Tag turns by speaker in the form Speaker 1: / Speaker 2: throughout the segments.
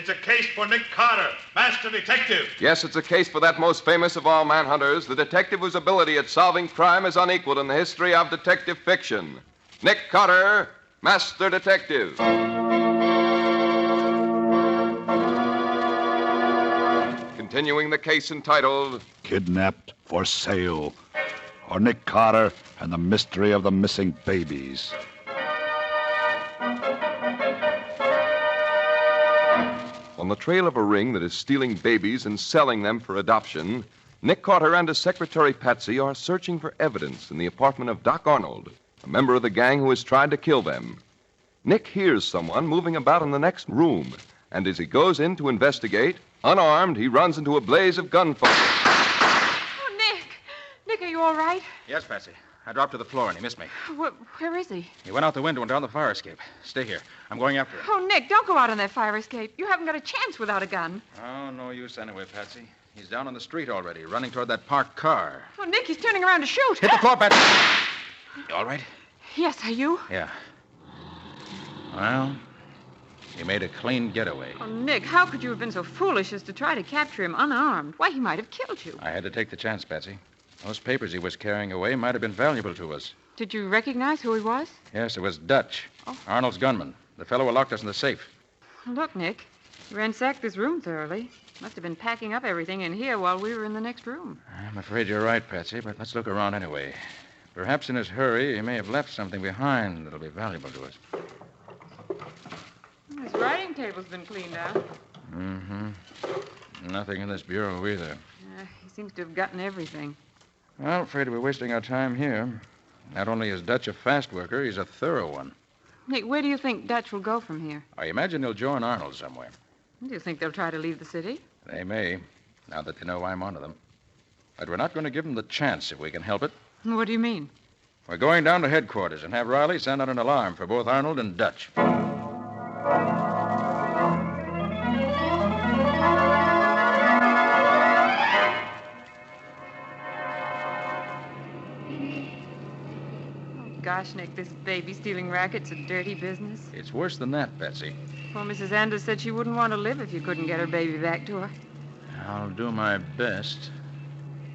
Speaker 1: It's a case for Nick Carter, master detective.
Speaker 2: Yes, it's a case for that most famous of all manhunters, the detective whose ability at solving crime is unequaled in the history of detective fiction. Nick Carter, master detective. Continuing the case entitled
Speaker 3: Kidnapped for Sale, or Nick Carter and the Mystery of the Missing Babies.
Speaker 2: On the trail of a ring that is stealing babies and selling them for adoption, Nick Carter and his secretary Patsy are searching for evidence in the apartment of Doc Arnold, a member of the gang who has tried to kill them. Nick hears someone moving about in the next room, and as he goes in to investigate, unarmed, he runs into a blaze of gunfire.
Speaker 4: Oh, Nick! Nick, are you all right?
Speaker 5: Yes, Patsy. I dropped to the floor and he missed me.
Speaker 4: Where is he?
Speaker 5: He went out the window and down the fire escape. Stay here. I'm going after him.
Speaker 4: Oh, Nick, don't go out on that fire escape. You haven't got a chance without a gun.
Speaker 5: Oh, no use anyway, Patsy. He's down on the street already, running toward that parked car.
Speaker 4: Oh, Nick, he's turning around to shoot.
Speaker 5: Hit the floor, Patsy. You all right?
Speaker 4: Yes, are you?
Speaker 5: Yeah. Well, he made a clean getaway.
Speaker 4: Oh, Nick, how could you have been so foolish as to try to capture him unarmed? Why, he might have killed you.
Speaker 5: I had to take the chance, Patsy. Those papers he was carrying away might have been valuable to us.
Speaker 4: Did you recognize who he was?
Speaker 5: Yes, it was Dutch.
Speaker 4: Oh.
Speaker 5: Arnold's gunman. The fellow who locked us in the safe.
Speaker 4: Look, Nick, he ransacked this room thoroughly. Must have been packing up everything in here while we were in the next room.
Speaker 5: I'm afraid you're right, Patsy, but let's look around anyway. Perhaps in his hurry, he may have left something behind that'll be valuable to us.
Speaker 4: His writing table's been cleaned out.
Speaker 5: Mm-hmm. Nothing in this bureau either.
Speaker 4: He seems to have gotten everything.
Speaker 5: Well, I'm afraid we're wasting our time here. Not only is Dutch a fast worker, he's a thorough one.
Speaker 4: Nick, where do you think Dutch will go from here?
Speaker 5: I imagine he'll join Arnold somewhere.
Speaker 4: Do you think they'll try to leave the city?
Speaker 5: They may, now that they know I'm onto them. But we're not going to give them the chance if we can help it.
Speaker 4: What do you mean?
Speaker 5: We're going down to headquarters and have Riley send out an alarm for both Arnold and Dutch.
Speaker 4: Gosh, Nick, this baby stealing racket's a dirty business.
Speaker 5: It's worse than that, Betsy.
Speaker 4: Well, Mrs. Anders said she wouldn't want to live if you couldn't get her baby back to her.
Speaker 5: I'll do my best.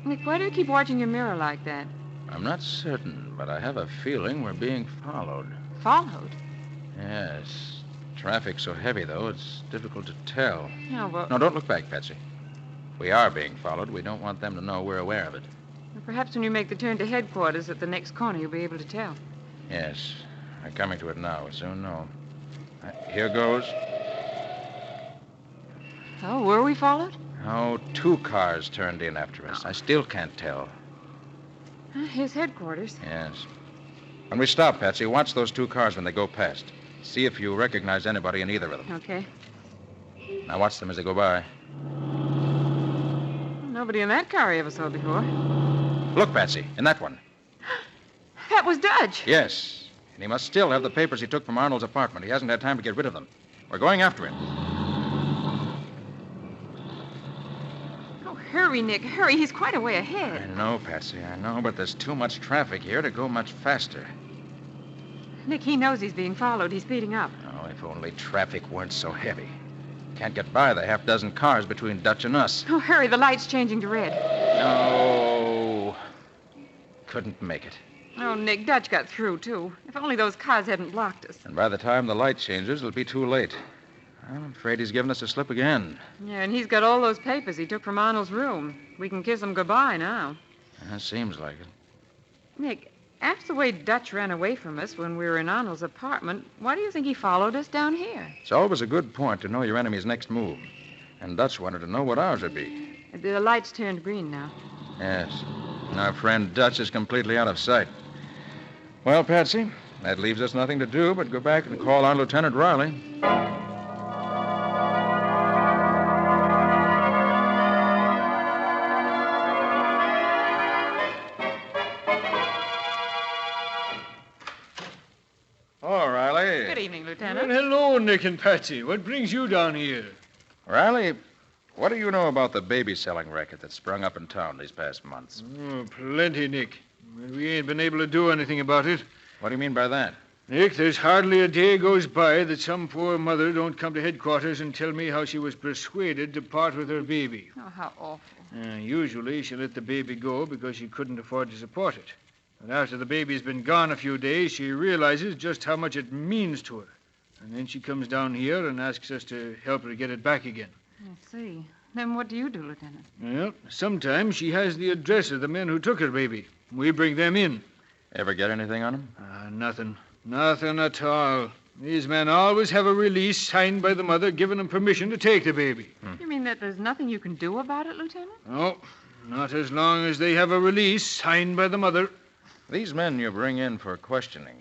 Speaker 4: Nick, why do you keep watching your mirror like that?
Speaker 5: I'm not certain, but I have a feeling we're being followed.
Speaker 4: Followed?
Speaker 5: Yes. Traffic's so heavy, though, it's difficult to tell.
Speaker 4: No, well...
Speaker 5: No, don't look back, Betsy. If we are being followed, we don't want them to know we're aware of it.
Speaker 4: Perhaps when you make the turn to headquarters at the next corner, you'll be able to tell.
Speaker 5: Yes. I'm coming to it now. We'll soon know. Here goes.
Speaker 4: Oh, were we followed?
Speaker 5: Oh, 2 cars turned in after us. I still can't tell.
Speaker 4: Here's headquarters.
Speaker 5: Yes. When we stop, Patsy, watch those 2 cars when they go past. See if you recognize anybody in either of them.
Speaker 4: Okay.
Speaker 5: Now watch them as they go by.
Speaker 4: Nobody in that car I ever saw before.
Speaker 5: Look, Patsy, in that one.
Speaker 4: That was Dutch.
Speaker 5: Yes. And he must still have the papers he took from Arnold's apartment. He hasn't had time to get rid of them. We're going after him.
Speaker 4: Oh, hurry, Nick, hurry. He's quite a way ahead.
Speaker 5: I know, Patsy, I know, but there's too much traffic here to go much faster.
Speaker 4: Nick, he knows he's being followed. He's speeding up.
Speaker 5: Oh, if only traffic weren't so heavy. Can't get by the half-dozen cars between Dutch and us.
Speaker 4: Oh, hurry, the light's changing to red.
Speaker 5: No. Couldn't make it.
Speaker 4: Oh, Nick, Dutch got through, too. If only those cars hadn't blocked us.
Speaker 5: And by the time the light changes, it'll be too late. I'm afraid he's given us a slip again.
Speaker 4: Yeah, and he's got all those papers he took from Arnold's room. We can kiss him goodbye now.
Speaker 5: Seems like it.
Speaker 4: Nick, after the way Dutch ran away from us when we were in Arnold's apartment, why do you think he followed us down here?
Speaker 5: It's always a good point to know your enemy's next move. And Dutch wanted to know what ours would be.
Speaker 4: The light's turned green now.
Speaker 5: Yes. And our friend Dutch is completely out of sight. Well, Patsy, that leaves us nothing to do but go back and call on Lieutenant Riley. Oh, Riley.
Speaker 4: Good evening, Lieutenant.
Speaker 6: Well, hello, Nick and Patsy. What brings you down here?
Speaker 5: Riley, what do you know about the baby-selling racket that's sprung up in town these past months?
Speaker 6: Oh, plenty, Nick. We ain't been able to do anything about it.
Speaker 5: What do you mean by that?
Speaker 6: Nick, there's hardly a day goes by that some poor mother don't come to headquarters and tell me how she was persuaded to part with her baby.
Speaker 4: Oh, how awful.
Speaker 6: Usually she let the baby go because she couldn't afford to support it. But after the baby's been gone a few days, she realizes just how much it means to her. And then she comes down here and asks us to help her get it back again.
Speaker 4: I see. Then what do you do, Lieutenant?
Speaker 6: Well, sometimes she has the address of the men who took her baby. We bring them in.
Speaker 5: Ever get anything on him?
Speaker 6: Nothing. Nothing at all. These men always have a release signed by the mother giving them permission to take the baby.
Speaker 4: You mean that there's nothing you can do about it, Lieutenant?
Speaker 6: No, not as long as they have a release signed by the mother.
Speaker 5: These men you bring in for questioning,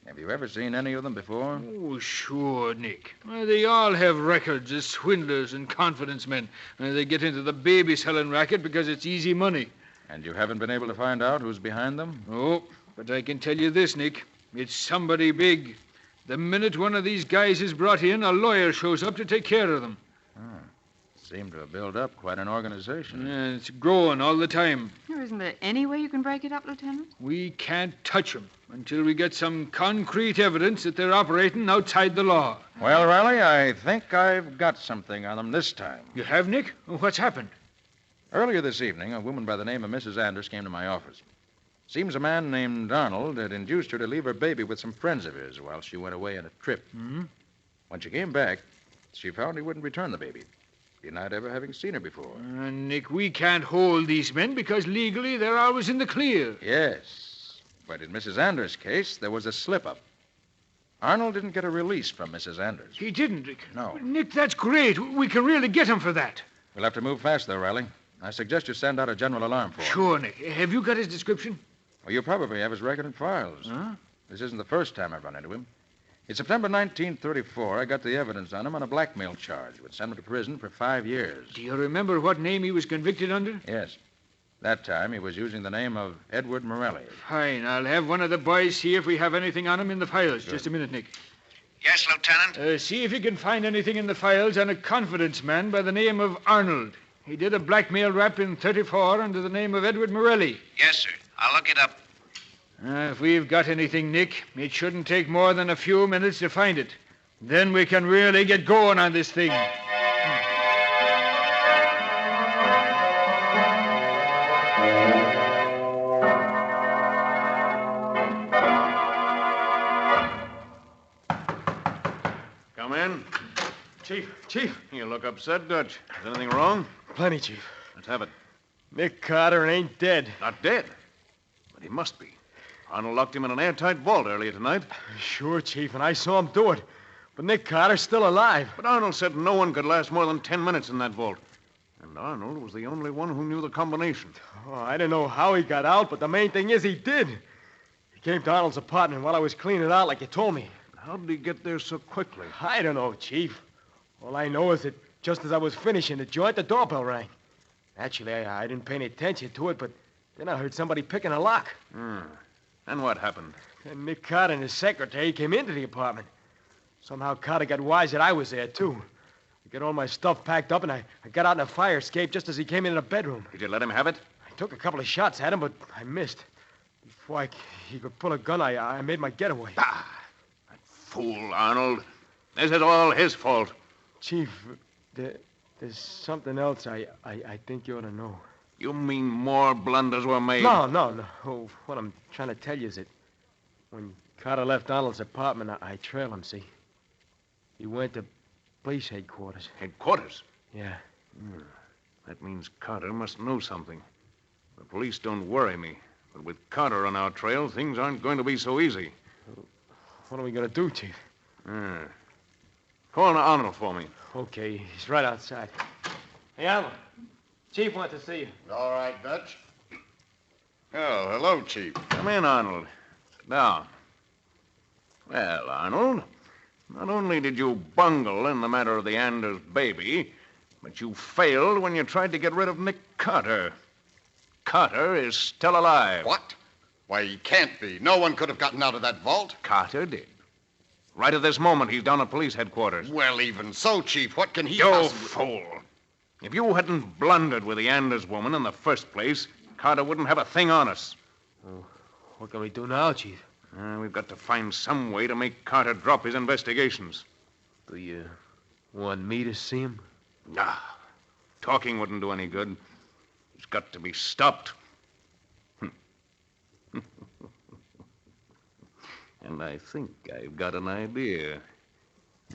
Speaker 5: have you ever seen any of them before?
Speaker 6: Oh, sure, Nick. They all have records as swindlers and confidence men. They get into the baby-selling racket because it's easy money.
Speaker 5: And you haven't been able to find out who's behind them?
Speaker 6: Oh, but I can tell you this, Nick. It's somebody big. The minute one of these guys is brought in, a lawyer shows up to take care of them.
Speaker 5: Seem to have built up quite an organization.
Speaker 6: Yeah, it's growing all the time.
Speaker 4: Isn't there any way you can break it up, Lieutenant?
Speaker 6: We can't touch them until we get some concrete evidence that they're operating outside the law.
Speaker 5: Well, Riley, I think I've got something on them this time.
Speaker 6: You have, Nick? What's happened?
Speaker 5: Earlier this evening, a woman by the name of Mrs. Anders came to my office. Seems a man named Arnold had induced her to leave her baby with some friends of his while she went away on a trip.
Speaker 6: Mm-hmm.
Speaker 5: When she came back, she found he wouldn't return the baby, denied ever having seen her before.
Speaker 6: Nick, we can't hold these men because legally they're always in the clear.
Speaker 5: Yes, but in Mrs. Anders' case, there was a slip-up. Arnold didn't get a release from Mrs. Anders.
Speaker 6: He didn't, Nick.
Speaker 5: No.
Speaker 6: Nick, that's great. We can really get him for that.
Speaker 5: We'll have to move fast, though, Riley. I suggest you send out a general alarm for him.
Speaker 6: Sure, Nick. Have you got his description?
Speaker 5: Well, you probably have his record and files.
Speaker 6: Huh?
Speaker 5: This isn't the first time I've run into him. In September 1934, I got the evidence on him on a blackmail charge, which sent him to prison for 5 years.
Speaker 6: Do you remember what name he was convicted under?
Speaker 5: Yes. That time, he was using the name of Edward Morelli.
Speaker 6: Fine. I'll have one of the boys see if we have anything on him in the files. Just a minute, Nick.
Speaker 1: Yes, Lieutenant?
Speaker 6: See if you can find anything in the files on a confidence man by the name of Arnold. He did a blackmail rap in 34 under the name of Edward Morelli.
Speaker 1: Yes, sir. I'll look it up.
Speaker 6: If we've got anything, Nick, it shouldn't take more than a few minutes to find it. Then we can really get going on this thing.
Speaker 1: Come in.
Speaker 7: Chief.
Speaker 1: You look upset, Dutch. Is anything wrong?
Speaker 7: Plenty, Chief.
Speaker 1: Let's have it.
Speaker 7: Nick Carter ain't dead.
Speaker 1: Not dead. But he must be. Arnold locked him in an airtight vault earlier tonight.
Speaker 7: Sure, Chief, and I saw him do it. But Nick Carter's still alive.
Speaker 1: But Arnold said no one could last more than 10 minutes in that vault. And Arnold was the only one who knew the combination.
Speaker 7: Oh, I don't know how he got out, but the main thing is he did. He came to Arnold's apartment while I was cleaning it out like you told me.
Speaker 1: How did he get there so quickly?
Speaker 7: I don't know, Chief. All I know is that just as I was finishing the joint, the doorbell rang. Actually, I didn't pay any attention to it, but then I heard somebody picking a lock.
Speaker 1: And what happened?
Speaker 7: Then Nick Carter and his secretary came into the apartment. Somehow Carter got wise that I was there, too. I got all my stuff packed up, and I got out in a fire escape just as he came into the bedroom.
Speaker 1: Did you let him have it?
Speaker 7: I took a couple of shots at him, but I missed. Before he could pull a gun, I made my getaway.
Speaker 1: That fool, Arnold. This is all his fault.
Speaker 7: Chief, there's something else I think you ought to know.
Speaker 1: You mean more blunders were made?
Speaker 7: No. Oh, what I'm trying to tell you is that when Carter left Arnold's apartment, I trailed him, see? He went to police headquarters.
Speaker 1: Headquarters?
Speaker 7: Yeah.
Speaker 1: That means Carter must know something. The police don't worry me. But with Carter on our trail, things aren't going to be so easy.
Speaker 7: What are we going to do, Chief?
Speaker 1: Call Arnold for me.
Speaker 7: Okay, he's right outside. Hey, Arnold. Chief wants to see you.
Speaker 3: All right, Dutch. Oh, hello, Chief.
Speaker 1: Come in, Arnold. Sit down. Well, Arnold, not only did you bungle in the matter of the Anders baby, but you failed when you tried to get rid of Nick Carter. Carter is still alive.
Speaker 3: What? Why, he can't be. No one could have gotten out of that vault.
Speaker 1: Carter did. Right at this moment, he's down at police headquarters.
Speaker 3: Well, even so, Chief, what can he
Speaker 1: You
Speaker 3: possibly...
Speaker 1: fool. If you hadn't blundered with the Anders woman in the first place, Carter wouldn't have a thing on us.
Speaker 7: What can we do now, Chief?
Speaker 1: We've got to find some way to make Carter drop his investigations.
Speaker 7: Do you want me to see him?
Speaker 1: Nah, talking wouldn't do any good. He's got to be stopped. And I think I've got an idea.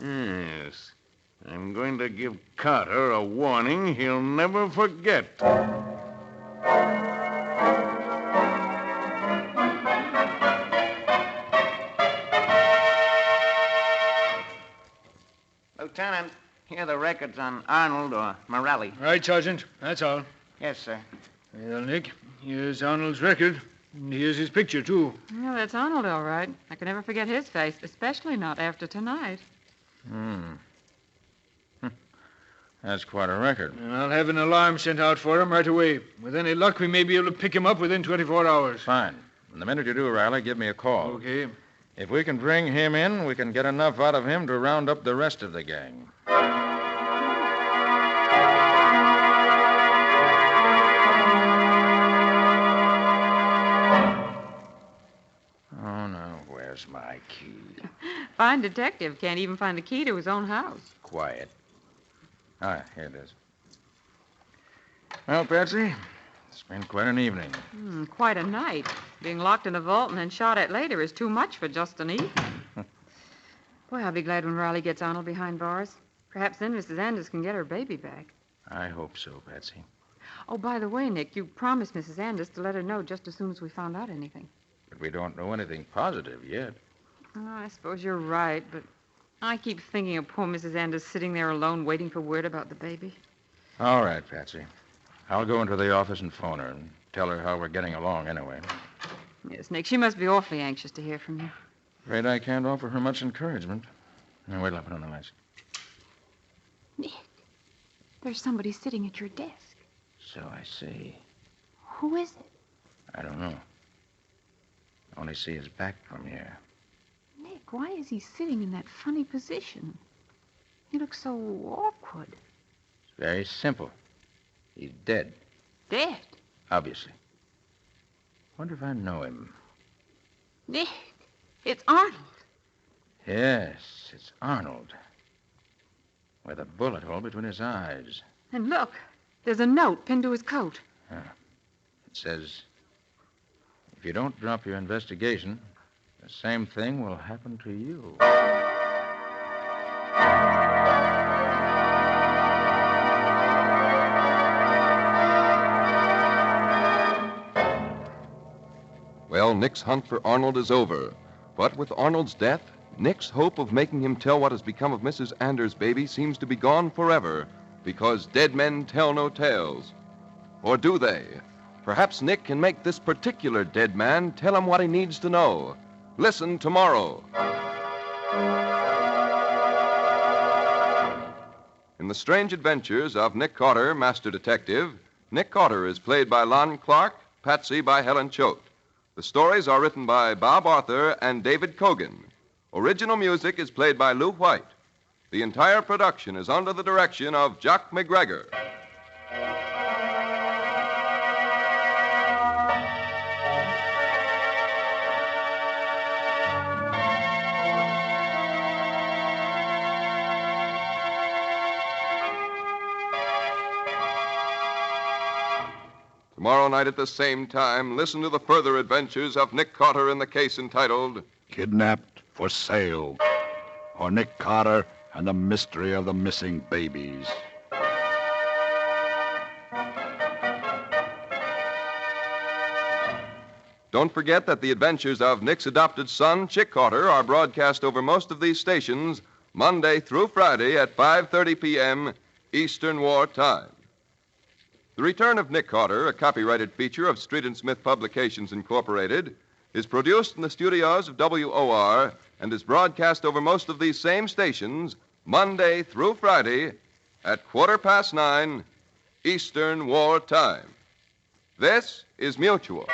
Speaker 1: Yes. I'm going to give Carter a warning he'll never forget.
Speaker 8: Lieutenant, here are the records on Arnold or Morelli.
Speaker 6: Right, Sergeant. That's all.
Speaker 8: Yes, sir.
Speaker 6: Well, Nick, here's Arnold's record. And here's his picture, too.
Speaker 4: Well, that's Arnold, all right. I can never forget his face, especially not after tonight.
Speaker 5: That's quite a record.
Speaker 6: And I'll have an alarm sent out for him right away. With any luck, we may be able to pick him up within 24 hours.
Speaker 5: Fine. And the minute you do, Riley, give me a call.
Speaker 6: Okay.
Speaker 5: If we can bring him in, we can get enough out of him to round up the rest of the gang. Oh, now, where's my key?
Speaker 4: Fine detective can't even find the key to his own house.
Speaker 5: Quiet. Ah, here it is. Well, Patsy, it's been quite an evening.
Speaker 4: Quite a night. Being locked in a vault and then shot at later is too much for just an evening. Boy, I'll be glad when Riley gets Arnold behind bars. Perhaps then Mrs. Anders can get her baby back.
Speaker 5: I hope so, Patsy.
Speaker 4: Oh, by the way, Nick, you promised Mrs. Anders to let her know just as soon as we found out anything.
Speaker 5: But we don't know anything positive yet.
Speaker 4: Oh, I suppose you're right, but I keep thinking of poor Mrs. Anders sitting there alone waiting for word about the baby.
Speaker 5: All right, Patsy. I'll go into the office and phone her and tell her how we're getting along anyway.
Speaker 4: Yes, Nick, she must be awfully anxious to hear from you.
Speaker 5: Afraid I can't offer her much encouragement. Now, wait till I put on the lights.
Speaker 4: Nick, there's somebody sitting at your desk.
Speaker 5: So I see.
Speaker 4: Who is it?
Speaker 5: I don't know. I only see his back from here.
Speaker 4: Nick, why is he sitting in that funny position? He looks so awkward.
Speaker 5: It's very simple. He's dead,
Speaker 4: Dead?
Speaker 5: obviously. Wonder if I know him.
Speaker 4: Nick, it's Arnold.
Speaker 5: Yes, it's Arnold. With a bullet hole between his eyes.
Speaker 4: And look, there's a note pinned to his coat.
Speaker 5: It says, if you don't drop your investigation, the same thing will happen to you.
Speaker 2: Well, Nick's hunt for Arnold is over. But with Arnold's death, Nick's hope of making him tell what has become of Mrs. Anders' baby seems to be gone forever, because dead men tell no tales. Or do they? Perhaps Nick can make this particular dead man tell him what he needs to know. Listen tomorrow. In the strange adventures of Nick Carter, Master Detective, Nick Carter is played by Lon Clark, Patsy by Helen Choate. The stories are written by Bob Arthur and David Cogan. Original music is played by Lou White. The entire production is under the direction of Jock McGregor. Tomorrow night at the same time, listen to the further adventures of Nick Carter in the case entitled
Speaker 3: Kidnapped for Sale, or Nick Carter and the Mystery of the Missing Babies.
Speaker 2: Don't forget that the adventures of Nick's adopted son, Chick Carter, are broadcast over most of these stations Monday through Friday at 5:30 p.m. Eastern War Time. The Return of Nick Carter, a copyrighted feature of Street and Smith Publications, Incorporated, is produced in the studios of WOR and is broadcast over most of these same stations Monday through Friday at 9:15 Eastern War Time. This is Mutual.